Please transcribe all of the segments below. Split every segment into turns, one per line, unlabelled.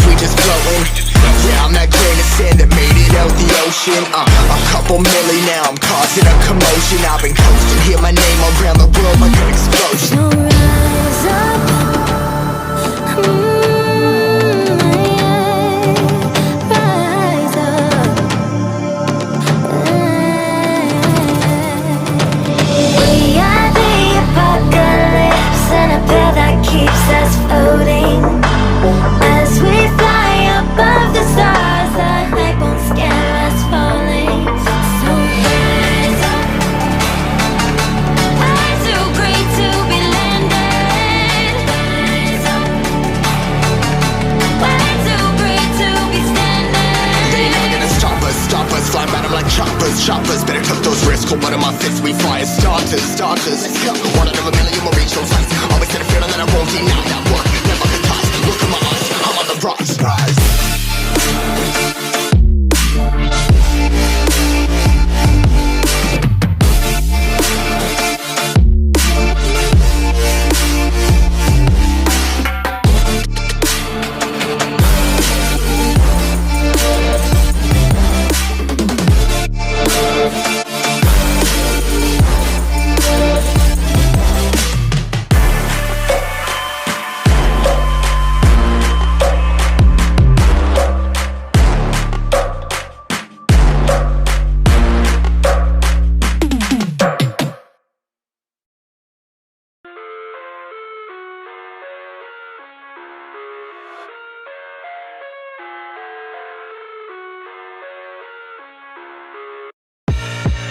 we just floating. Yeah, I'm that grain of sand that made it out the ocean. A couple milli now, I'm causing a commotion. I've been coasting, hear my name around the world like an explosion.
So rise up, rise up. We are the apocalypse, and a pill that keeps us floating. As we fly above the stars, the night won't scare us falling. So rise up. I'm too great to be landed. Rise up. Way too great to be standing.
They ain't never gonna stop us, flying by them like choppers. Better tuck those wrists, cold blood in my fists, we fire starters. Let's go. One out of a million will reach those heights. Always had a feeling that I won't deny that work. Never could toss. Look in my eyes, I'm on the rise.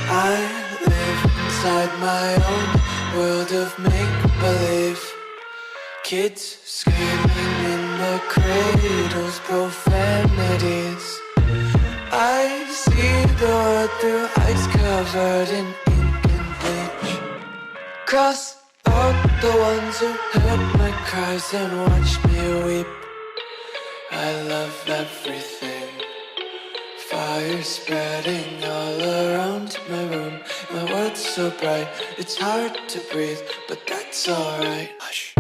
I live inside my own world of make-believe. Kids screaming in the cradles, profanities. I see the world through ice covered in ink and bleach. Cross out the ones who heard my cries and watched me weep. I love everything. Fire spreading all around my room. My world's so bright, it's hard to breathe, but that's alright. Hush.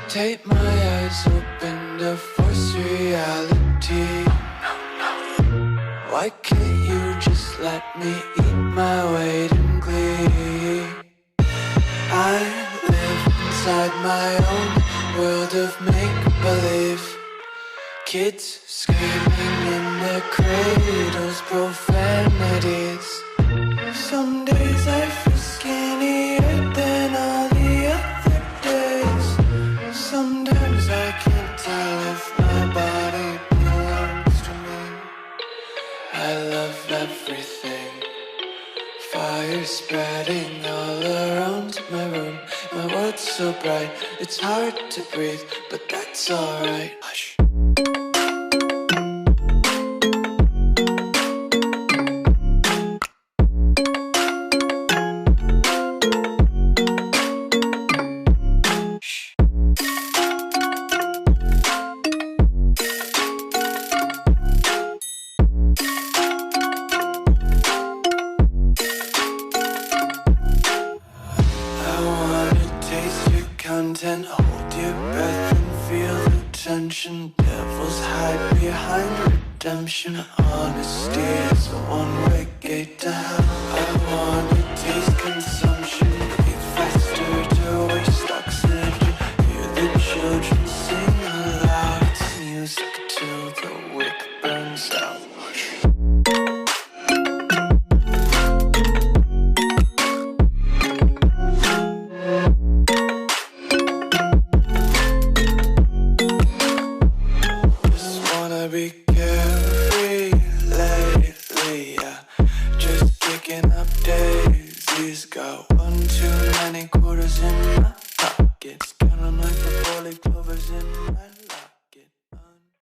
Take my eyes open to force reality. Why can't you just let me eat my weight in glee? I live inside my own world of make-believe. Kids screaming in their cradles, profanities. Some days I feel skinnier than all the other days. Sometimes I can't tell if my body belongs to me. I love everything. Fire spreading all around my room. My world's so bright, it's hard to breathe, but that's alright. Hush. Content, hold your breath and feel the tension. Devils hide behind redemption. Honesty is a one-way gate to hell. I wanna taste consumption. Breathe faster to waste oxygen. Hear the children sing aloud. It's music till the wick burns out. Be carefree lately, yeah. Just kicking up daisies. Got one too many quarters in